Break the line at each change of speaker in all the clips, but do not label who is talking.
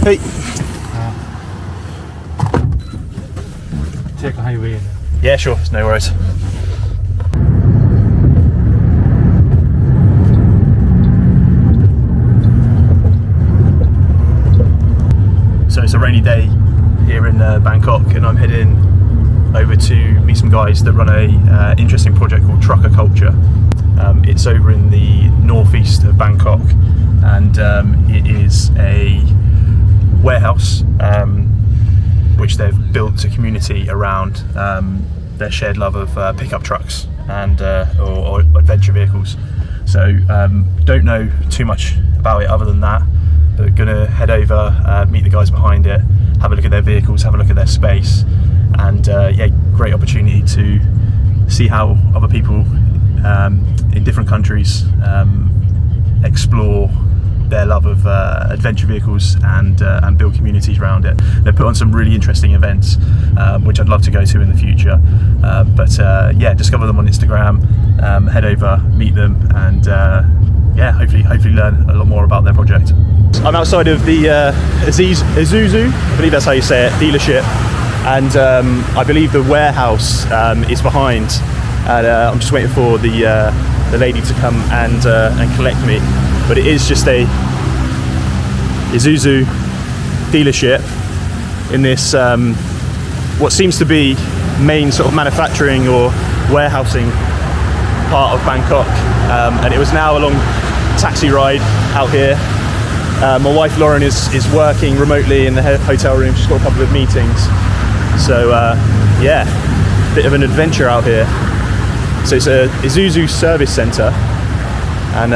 Hey.
Check highway.
Yeah, sure. No worries. So it's a rainy day here in Bangkok, and I'm heading over to meet some guys that run a interesting project called Trucker Culture. It's over in the northeast of Bangkok, and it is a warehouse which they've built a community around their shared love of pickup trucks and or adventure vehicles. So don't know too much about it other than that. But gonna head over, meet the guys behind it, have a look at their vehicles, have a look at their space, and yeah, great opportunity to see how other people in different countries explore their love of adventure vehicles and build communities around it. They put on some really interesting events, which I'd love to go to in the future. But yeah, discover them on Instagram, head over, meet them, and yeah, hopefully learn a lot more about their project. I'm outside of the Isuzu, I believe that's how you say it, dealership, and I believe the warehouse is behind. And I'm just waiting for the lady to come and collect me. But it is just a Isuzu dealership in this what seems to be main sort of manufacturing or warehousing part of Bangkok. And it was now a long taxi ride out here. My wife Lauren is working remotely in the hotel room. She's got a couple of meetings. So yeah, bit of an adventure out here. So it's a Isuzu service centre, and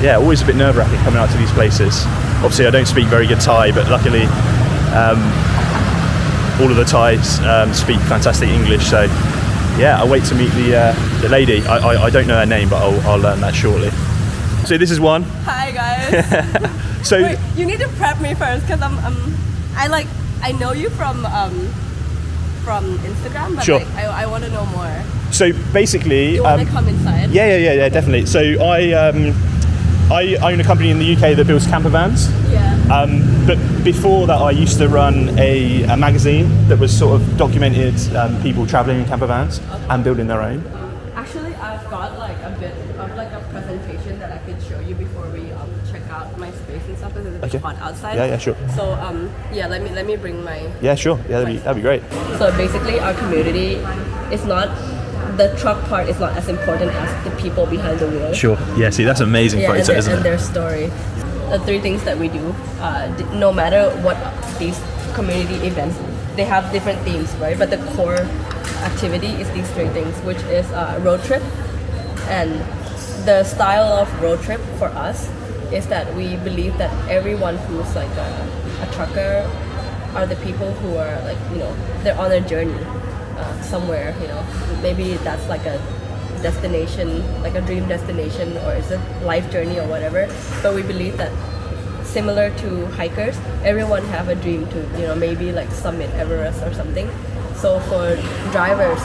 yeah, always a bit nerve-wracking coming out to these places. Obviously I don't speak very good Thai, but luckily all of the Thais speak fantastic English, so yeah, I'll wait to meet the lady. I don't know her name, but I'll learn that shortly. So this is one.
Hi guys.
So
wait, you need to prep me first, because I know you from Instagram, but
sure.
like, I want to know more.
So basically,
you want to come inside?
Yeah, definitely. So I own a company in the UK that builds camper vans.
Yeah.
But before that, I used to run a magazine that was sort of documented people traveling in camper vans and building their own.
Actually, I've got like a bit of like a presentation that I could show you before we check out my space and stuff, because it's hot outside.
Yeah, sure.
So yeah, let me bring my.
Yeah, sure. Yeah, that'd be great.
So basically, our community is not. The truck part is not as important as the people behind the wheel.
Sure. Yeah. See, that's amazing photo, isn't it?
And their story. The three things that we do, no matter what these community events, they have different themes, right? But the core activity is these three things, which is road trip. And the style of road trip for us is that we believe that everyone who's like a trucker are the people who are like, you know, they're on a journey somewhere, you know, maybe that's like a destination, like a dream destination, or it's a life journey or whatever. But we believe that similar to hikers, everyone have a dream to, you know, maybe like summit Everest or something. So for drivers,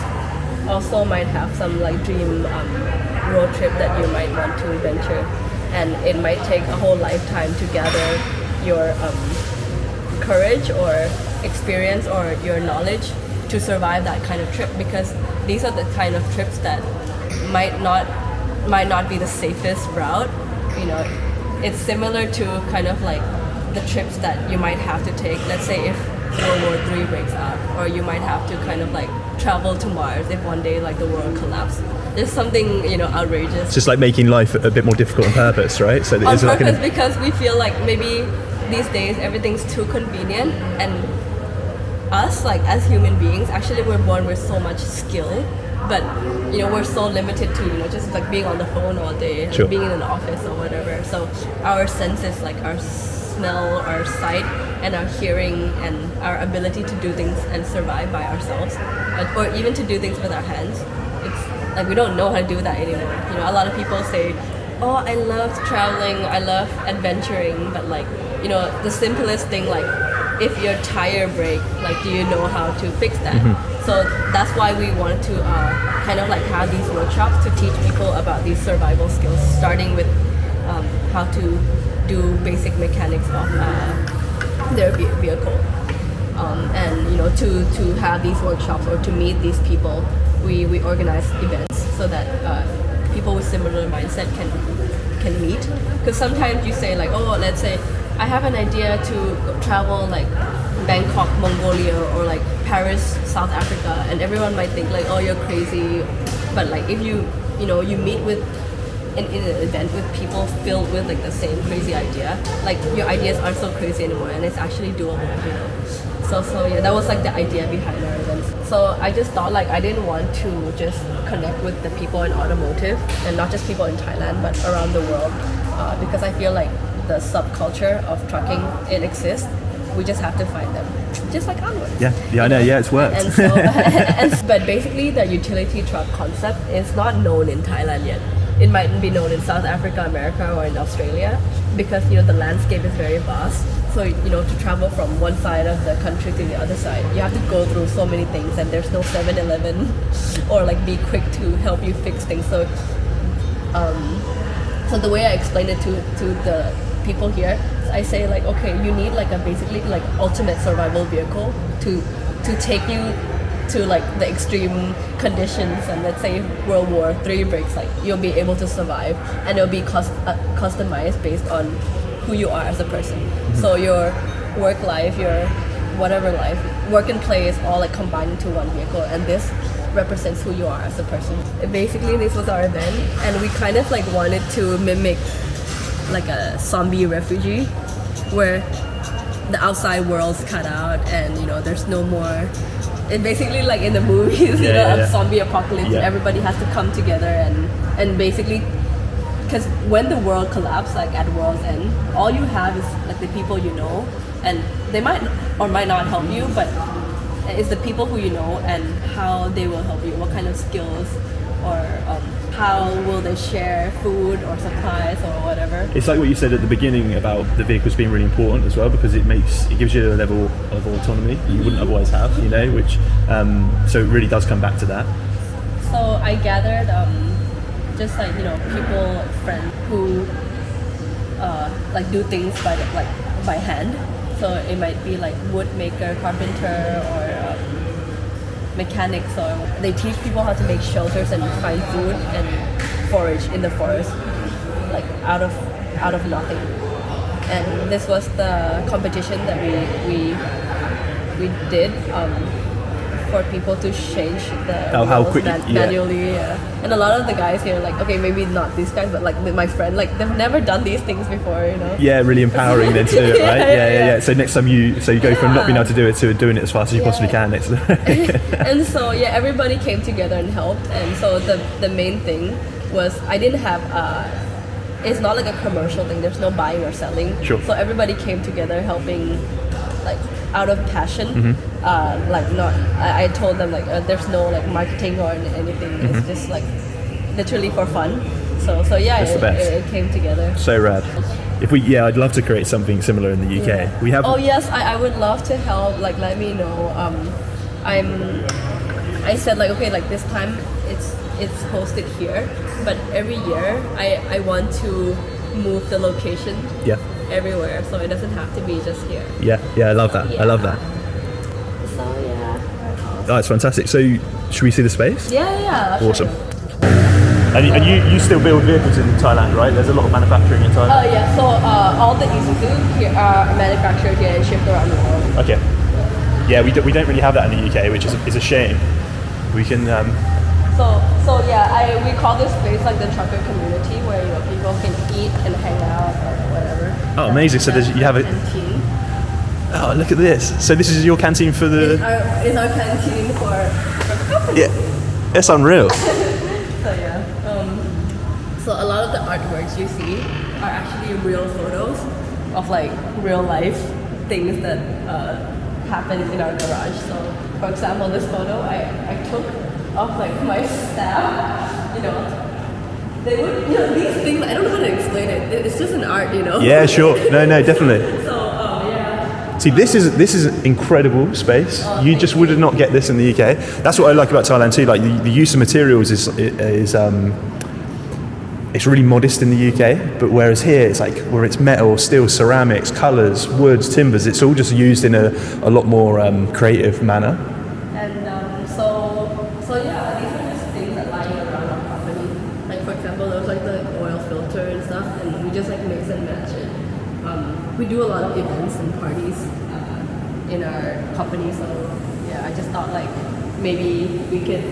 also might have some like dream road trip that you might want to venture, and it might take a whole lifetime to gather your courage or experience or your knowledge to survive that kind of trip, because these are the kind of trips that might not be the safest route. You know, it's similar to kind of like the trips that you might have to take, let's say if World War III breaks out, or you might have to kind of like travel to Mars if one day like the world collapses. There's something, you know, outrageous.
It's just like making life a bit more difficult on purpose, right? So
on purpose, because we feel like maybe these days everything's too convenient, and us, like as human beings, actually we're born with so much skill, but you know, we're so limited to, you know, just like being on the phone all day,
sure.
being in an office or whatever. So our senses, like our smell, our sight, and our hearing, and our ability to do things and survive by ourselves, or even to do things with our hands, it's like we don't know how to do that anymore. You know, a lot of people say, oh, I love traveling, I love adventuring, but like, you know, the simplest thing, like if your tire breaks, like do you know how to fix that? Mm-hmm. So that's why we wanted to kind of like have these workshops to teach people about these survival skills, starting with how to do basic mechanics of their vehicle. And to have these workshops or to meet these people, we organize events so that people with similar mindset can meet. Because sometimes you say like, oh, let's say I have an idea to travel like Bangkok, Mongolia, or like Paris, South Africa, and everyone might think like, oh, you're crazy. But like if you meet with in an event with people filled with like the same crazy idea, like your ideas aren't so crazy anymore, and it's actually doable. So yeah, that was like the idea behind our events. So I just thought like I didn't want to just connect with the people in automotive, and not just people in Thailand, but around the world, because I feel like the subculture of trucking, it exists. We just have to find them, just like onwards.
Yeah, I know. Yeah, it's worked.
And so, but basically, the utility truck concept is not known in Thailand yet. It might be known in South Africa, America, or in Australia, because the landscape is very vast. So to travel from one side of the country to the other side, you have to go through so many things, and there's no 7-Eleven or like Be Quick to help you fix things. So, so the way I explain it to the people here, I say like, okay, you need like a basically like ultimate survival vehicle to take you to like the extreme conditions, and let's say World War III breaks, like you'll be able to survive, and it'll be customized based on who you are as a person. So your work life, your whatever life, work and play is all like combined into one vehicle, and this represents who you are as a person. Basically, this was our event, and we kind of like wanted to mimic like a zombie refugee, where the outside world's cut out, and there's no more. It basically like in the movies, a zombie apocalypse, and everybody has to come together and basically, because when the world collapses, like at world's end, all you have is like the people you know, and they might or might not help you, but it's the people who you know and how they will help you, what kind of skills, or how will they share food or supplies or whatever.
It's like what you said at the beginning about the vehicles being really important as well, because it gives you a level of autonomy you wouldn't otherwise have, which so it really does come back to that.
So I gathered just like people, friends who like do things by hand. So it might be like wood maker, carpenter, or mechanics, or they teach people how to make shelters and find food and forage in the forest, like out of nothing. And this was the competition that we did for people to change the
how quick
manually. And a lot of the guys here, like, okay, maybe not these guys, but like my friend, like they've never done these things before,
Yeah, really empowering then to do it, right? Yeah. So next time you go from not being able to do it to doing it as fast as you possibly can next.
And so everybody came together and helped. And so the main thing was I didn't have it's not like a commercial thing. There's no buying or selling.
Sure.
So everybody came together helping, like out of passion. Like not, I told them like there's no like marketing or anything. It's just like literally for fun. So it came together.
So rad. I'd love to create something similar in the UK.
Yeah.
We have.
Oh yes, I would love to help. Like let me know. I said like okay, like this time it's hosted here, but every year I want to move the location. Everywhere, so it doesn't have to be just here.
I love that. I love that.
So
Oh, it's fantastic. So should we see the space?
Yeah.
Awesome. And you still build vehicles in Thailand, right? There's a lot of manufacturing in Thailand.
Yeah. So all the Isuzu here are manufactured here and shipped around the world.
Okay. Yeah, we don't really have that in the UK, which is a shame. We can.
We call this place like the trucker community, where people can eat and hang out or whatever.
Oh, amazing! So you have a
canteen.
Oh, look at this! So this is your canteen for the.
It's our canteen for company.
Yeah, it's unreal.
So a lot of the artworks you see are actually real photos of like real life things that happen in our garage. So, for example, this photo I took of like my staff. They would, these things. I don't know how to explain it. It's just an art,
Yeah, sure. No, definitely.
So,
See, this is incredible space. You just would not get this in the UK. That's what I like about Thailand too. Like the use of materials is it's really modest in the UK, but whereas here it's like where it's metal, steel, ceramics, colours, woods, timbers, it's all just used in a lot more creative manner.
And so yeah, these are just things that lie around our company. Like for example, there was like the oil filter and stuff, and we just like mix and match it. We do a lot of events and parties in our company, so yeah, I just thought like maybe we could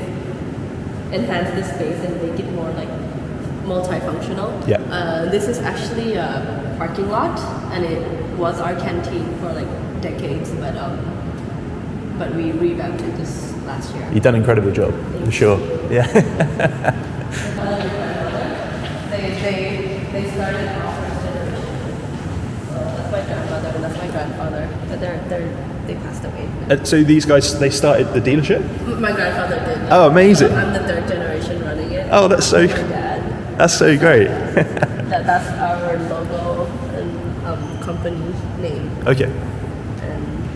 enhance this space and make it more like multifunctional.
Yeah.
This is actually a parking lot, and it was our canteen for like decades, but we revamped it this last year.
You've done an incredible job, for sure. Yeah.
They started off first generation. So that's my grandmother and that's my grandfather, but they passed away.
So these guys, they started the dealership?
My grandfather did.
Oh, amazing.
I'm the third generation running it.
Oh, that's so.
My dad.
That's so great.
That's our logo and company name.
Okay.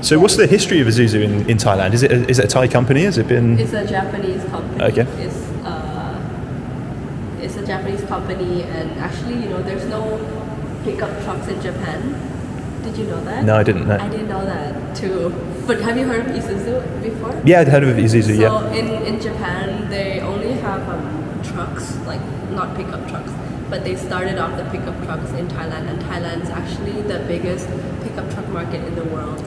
So what's the history of Isuzu in Thailand? Is it a Thai company? Has it been?
It's a Japanese company.
Okay.
It's a Japanese company, and actually, there's no pickup trucks in Japan. Did you know that?
No, I didn't know.
I didn't know that too. But have you heard of Isuzu before?
Yeah, I'd heard of Isuzu.
So
Yeah.
in Japan, they only have trucks, like not pickup trucks, but they started off the pickup trucks in Thailand, and Thailand is actually the biggest pickup truck market in the world.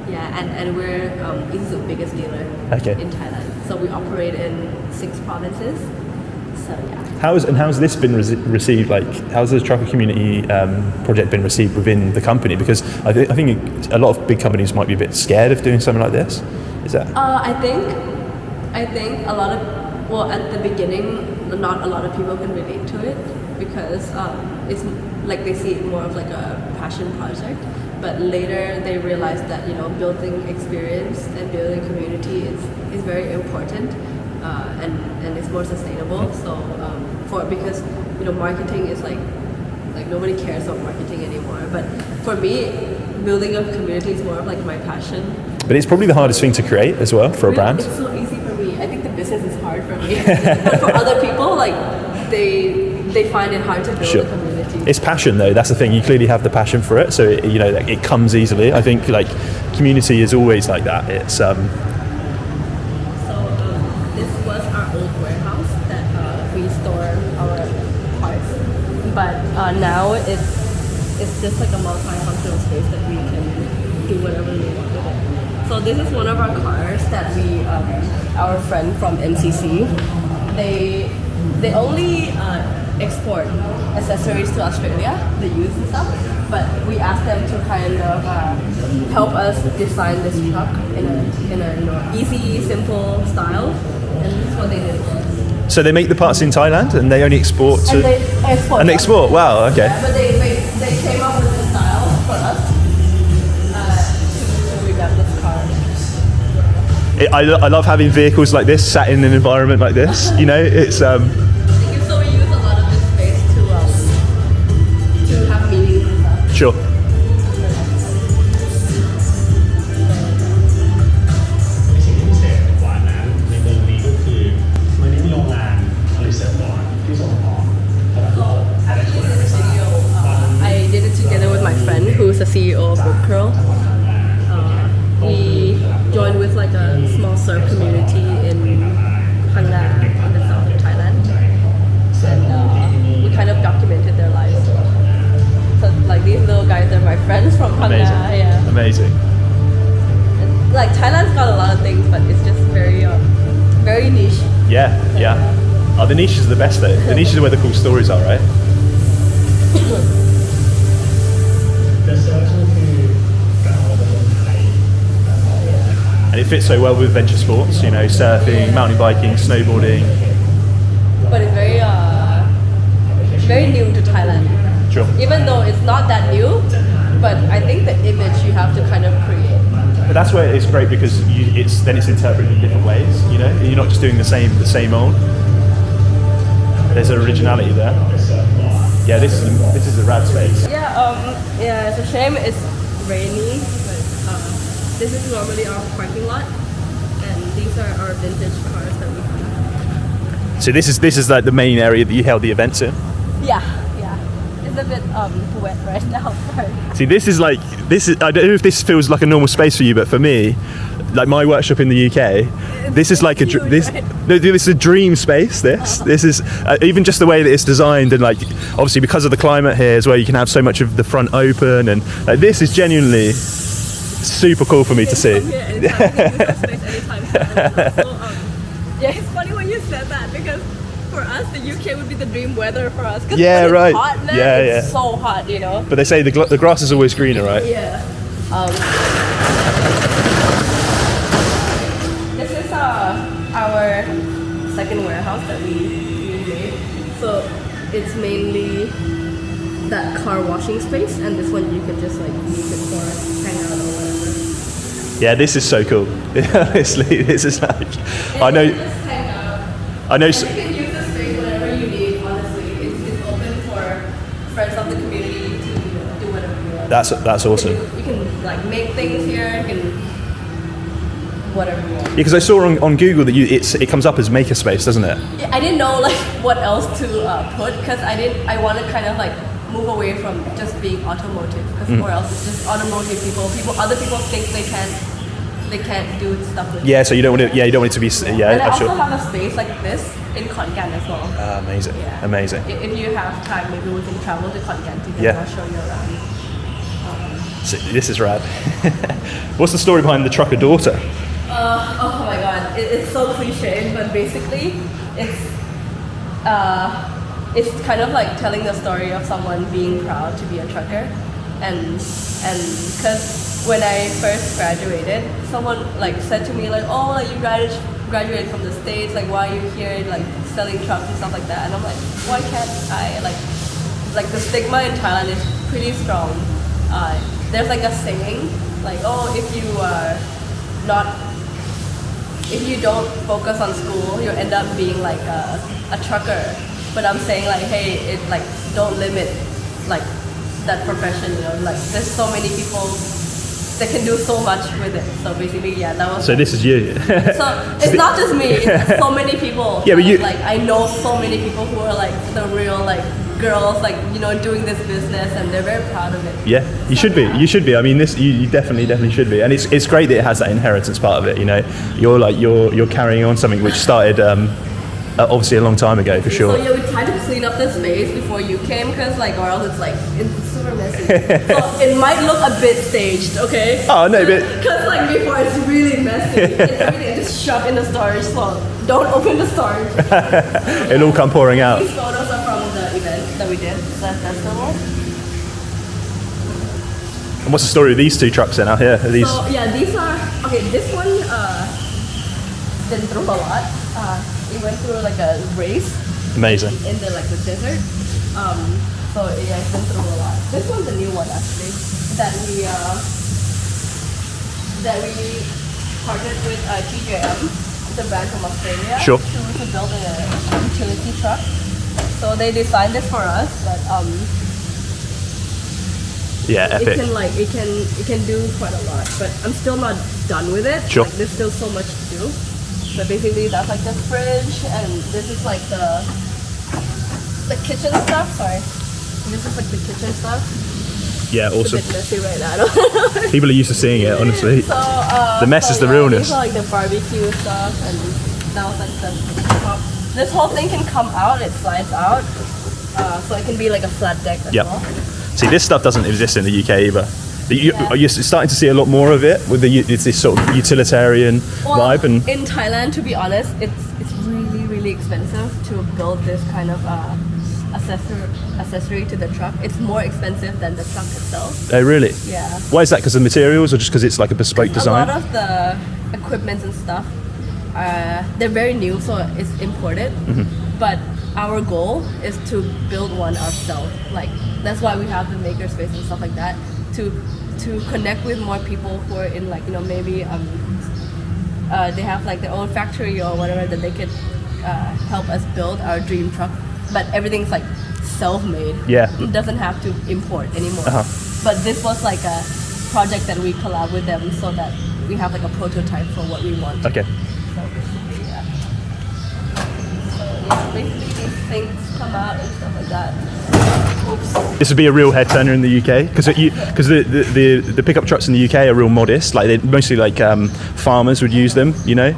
Yeah, and we're Isuzu's biggest dealer in Thailand. So we operate in 6 provinces. So yeah.
How's this been received? Like, how's the trucker community project been received within the company? Because I think a lot of big companies might be a bit scared of doing something like this. Is that?
I think a lot of, well, at the beginning, not a lot of people can relate to it because it's like they see it more of like a passion project. But later they realize that building experience and building community is very important, and it's more sustainable. So because marketing is like nobody cares about marketing anymore. But for me, building a community is more of like my passion.
But it's probably the hardest thing to create as well for a brand.
It's so easy for me. I think the business is hard for me, but for other people, like they find it hard to build a community.
It's passion though, that's the thing. You clearly have the passion for it, so it comes easily. I think like community is always like that. It's
So this was our old warehouse that we store our parts, but now it's just like a multi-functional space that we can do whatever we want with it. So this is one of our cars that we our friend from MCC, they only export accessories to Australia, the used stuff, but we asked them to kind of help us design this truck in a easy, simple style, and this is what they did for us.
So they make the parts in Thailand and they only export to.
And they export.
And export. Wow. Okay.
Yeah, but they came up with the style for us to revamp this car.
I love having vehicles like this sat in an environment like this. It's.
So we use a lot of this space to have meetings and stuff.
Sure.
สิ่งที่พิเศษกว่านั้นในเมืองนี้ก็คือมันมีโรงงานผลิตเสร็จก่อนที่ส่งออกตลาดโลกและในส่วนไม่ทราบ
I did it together with my friend who's the CEO of Book Curl. We joined with like a small surf community in Phang Nga in the south of Thailand, and we kind of documented their lives. So like these little guys are my friends from Phang Nga. Yeah.
Amazing.
And, like Thailand's got a lot of things, but it's just very niche.
Yeah. Oh, the niche is the best though. The niche is where the cool stories are, right?
The surf ก็คือการออกมาคนไทย
And it fits so well with venture sports, surfing, mountain biking, snowboarding.
But it's very new to Thailand.
Sure.
Even though it's not that new, but I think the image you have to kind of create.
But that's where it's great because it's interpreted in different ways. You're not just doing the same old. There's an originality there. Yeah, this is a rad space.
Yeah, it's a shame it's rainy, but this is normally our parking lot, and these are our vintage cars that we have.
So this is like the main area that you held the events in.
Yeah. It's a bit wet right now.
See, this is I don't know if this feels like a normal space for you, but for me, like my workshop in the UK, this is like
huge,
this is a dream space. This is even just the way that it's designed, and like obviously because of the climate here as well, you can have so much of the front open, and like, this is genuinely super cool for me to see.
Yeah, it's funny when you said that, because for us the UK would be the dream weather for us.
Yeah,
when
right.
It's hot, man, it's so hot, you know.
But they say the grass is always greener, right?
Yeah. This is our second warehouse that we made. So it's mainly that car washing space, and this one you can just like use it for hang out or whatever.
Yeah, this is so cool. Honestly, this is like I know.
Just hang out.
I know.
And you can use the space whenever you need. Honestly, it's open for friends of the community to do whatever you want.
That's awesome.
You can like make things here. You can whatever you want.
Yeah, because I saw on Google that it comes up as makerspace, doesn't it?
Yeah, I didn't know like what else to put, because I want to kind of like move away from just being automotive, because or else it's just automotive other people think they can't do stuff with
Yeah, so you don't want it. Yeah, you don't want it to be. Yeah,
and I also
sure.
have a space like this in Khon Kaen as well.
Amazing,
Yeah.
amazing.
If you have time, maybe we can travel to Khon Kaen together.
Yeah.
I'll show you around.
So this is rad. What's the story behind the trucker daughter?
Oh my god, it's so cliche, but basically it's kind of like telling the story of someone being proud to be a trucker, and because when I first graduated, someone like said to me like, oh, like you graduated from the States, like why are you here like selling trucks and stuff like that, and I'm like, why can't I like the stigma in Thailand is pretty strong. There's like a saying like, oh, if you don't focus on school, you end up being like a trucker. But I'm saying like, hey, it like don't limit like that profession, you know, like there's so many people that can do so much with it. So basically, yeah, that was.
So this is you.
So it's not just me. It's so many people.
Yeah, but you
like I know so many people who are like the real like girls, like you know, doing this business, and they're very proud of it.
Yeah, you should be. You should be. I mean, you definitely should be. And it's great that it has that inheritance part of it. You know, you're carrying on something which started obviously a long time ago for sure.
So yeah, we tried to clean up the space before you came, because like or else it's super messy. So it might look a bit staged, okay?
Oh no, but
because like before it's really messy. And everything is just shoved in the storage. So don't open the storage.
it'll all come pouring out.
These photos are from the event that we did, that festival.
And what's the story of these two trucks then out here? Are these?
So yeah, these are okay. This one been through a lot. It went through like a race
Amazing.
in the like the desert. So yeah, it's been through a lot. This one's a new one actually that we partnered with TJM, the brand from Australia,
Sure.
to build a utility truck. So they designed this for us, but
Yeah, epic.
it can do quite a lot, but I'm still not done with it.
Sure.
Like, there's still so much to do. But basically that's like the fridge, and this is like the kitchen stuff. Sorry, this is like the kitchen stuff.
Yeah,
It's
awesome.
a bit messy right now. I don't know.
People are used to seeing it, honestly.
So
The mess is the
yeah,
realness.
These are like the barbecue stuff, and that was like the top. This whole thing can come out. It slides out, so it can be like a flat deck as
Yep.
well.
See, this stuff doesn't exist in the UK either.
Yeah.
Are you starting to see a lot more of it with it's this sort of utilitarian vibe? And
in Thailand, to be honest, it's really expensive to build this kind of accessory to the truck. It's more expensive than the truck itself.
oh, really?
Yeah.
Why is that? Because of the materials, or just because it's like a bespoke design?
A lot of the equipment and stuff, they're very new, so it's imported.
Mm-hmm.
But our goal is to build one ourselves. Like that's why we have the makerspace and stuff like that, to connect with more people who are in like, you know, maybe they have like their own factory or whatever, that they could help us build our dream truck. But everything's like self-made.
Yeah.
It doesn't have to import anymore.
Uh-huh.
But this was like a project that we collab with them, so that we have like a prototype for what we want.
Okay.
So basically, yeah. So yeah, basically these things come out and stuff like that. Oops.
This would be a real head turner in the UK because the pickup trucks in the UK are real modest. Like they mostly like farmers would use them, you know.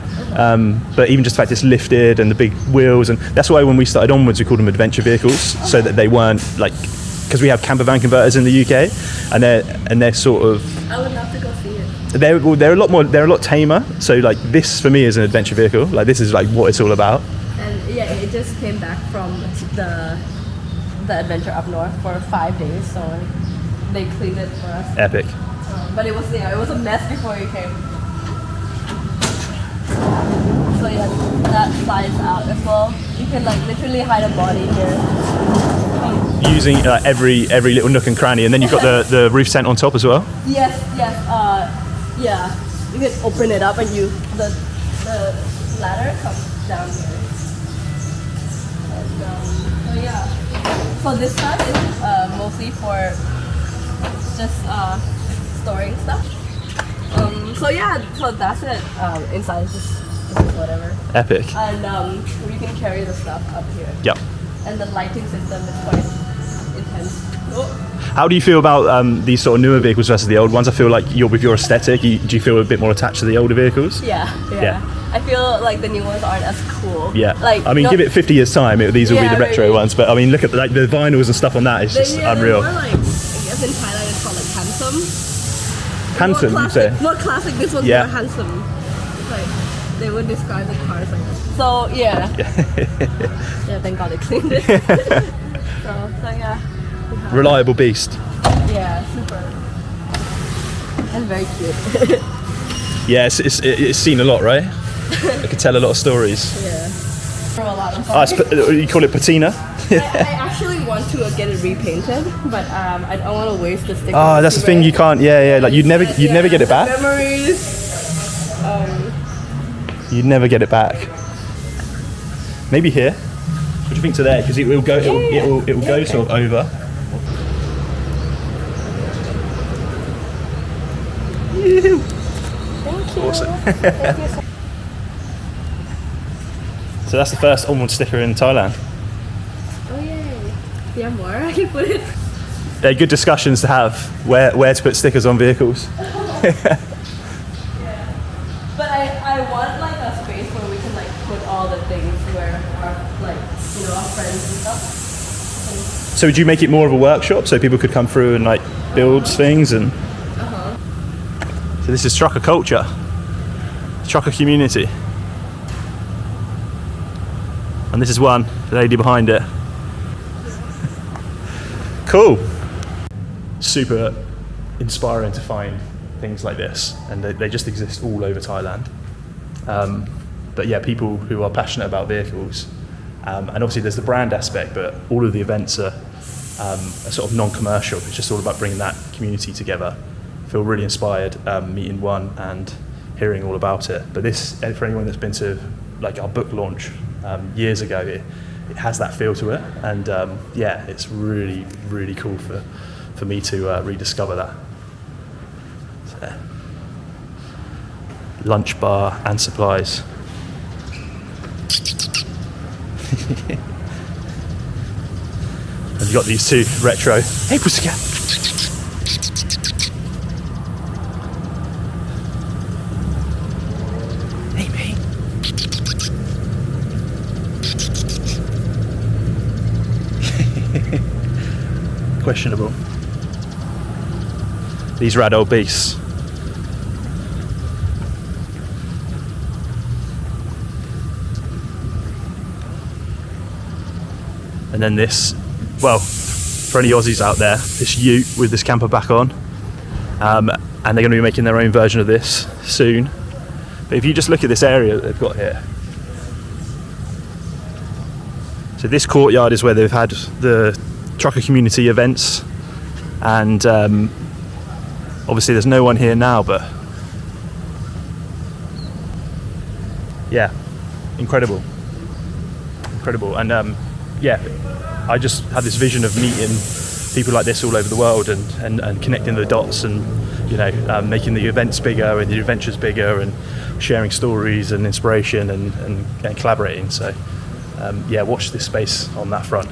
But even just the fact it's lifted and the big wheels, and that's why when we started onwards we called them adventure vehicles, so that they weren't like, because we have camper van converters in the UK, and they're sort of.
I would love to go see it.
They're a lot tamer. So like this for me is an adventure vehicle. Like this is like what it's all about.
And yeah, it just came back from the adventure up north for 5 days, so they cleaned it for us.
Epic.
But it was a mess before you came. So yeah, that slides out as well. You can like literally hide a body here.
Using every little nook and cranny, and then you've got the roof tent on top as well.
Yes. Yeah. You can open it up and the ladder comes down here. And so yeah. So this side is mostly for just storing stuff. So yeah, so that's it. Inside is just whatever.
Epic.
And you can carry the stuff up here.
Yep.
And the lighting system is quite intense. Oh.
How do you feel about these sort of newer vehicles versus the old ones? I feel like with your aesthetic, do you feel a bit more attached to the older vehicles?
Yeah. I feel like the new ones aren't as cool.
Yeah.
Like,
I mean, give it 50 years time, these will be the retro ones. But I mean, look at like the vinyls and stuff on that. It's just unreal.
More like, I guess in Thailand it's called like handsome.
Handsome,
more
you
classic,
say?
More classic. This one's more handsome. It's like they would describe the cars like this. So yeah. Yeah. Thank God they cleaned it. so yeah.
Reliable beast.
Yeah, super. And very cute.
Yeah, it's seen a lot, right? It could tell a lot of stories.
Yeah. From a lot of
you call it patina?
I actually want to get it repainted, but I don't want to waste the sticker.
Oh, that's the thing, you can't. Yeah. Like you'd never get it back.
Memories.
You'd never get it back. Maybe here. What do you think to there? Because it will go. It will go sort of over.
Thank you.
Awesome.
Thank you
So that's the first onward sticker in Thailand.
Oh yay! Yeah, more. I can put it.
They're good discussions to have where to put stickers on vehicles.
Yeah. But I want like a space where we can like put all the things where our our friends and stuff.
So would you make it more of a workshop so people could come through and like build things and? So this is trucker culture, trucker community. And this is the lady behind it. Cool. Super inspiring to find things like this, and they just exist all over Thailand. But yeah, people who are passionate about vehicles, and obviously there's the brand aspect, but all of the events are sort of non-commercial. It's just all about bringing that community together. I feel really inspired meeting one and hearing all about it. But this, for anyone that's been to like our book launch years ago, it has that feel to it, and yeah, it's really, really cool for me to rediscover that. So, lunch bar and supplies. And you've got these two retro. Hey, pussycat. Hey, mate. Questionable. These rad old beasts. And then this, well, for any Aussies out there, this ute with this camper back on, and they're going to be making their own version of this soon. But if you just look at this area that they've got here, so this courtyard is where they've had the trucker community events, and obviously there's no one here now, but yeah, incredible, and yeah, I just had this vision of meeting people like this all over the world and connecting the dots, and you know, making the events bigger and the adventures bigger, and sharing stories and inspiration and collaborating. So yeah, watch this space on that front.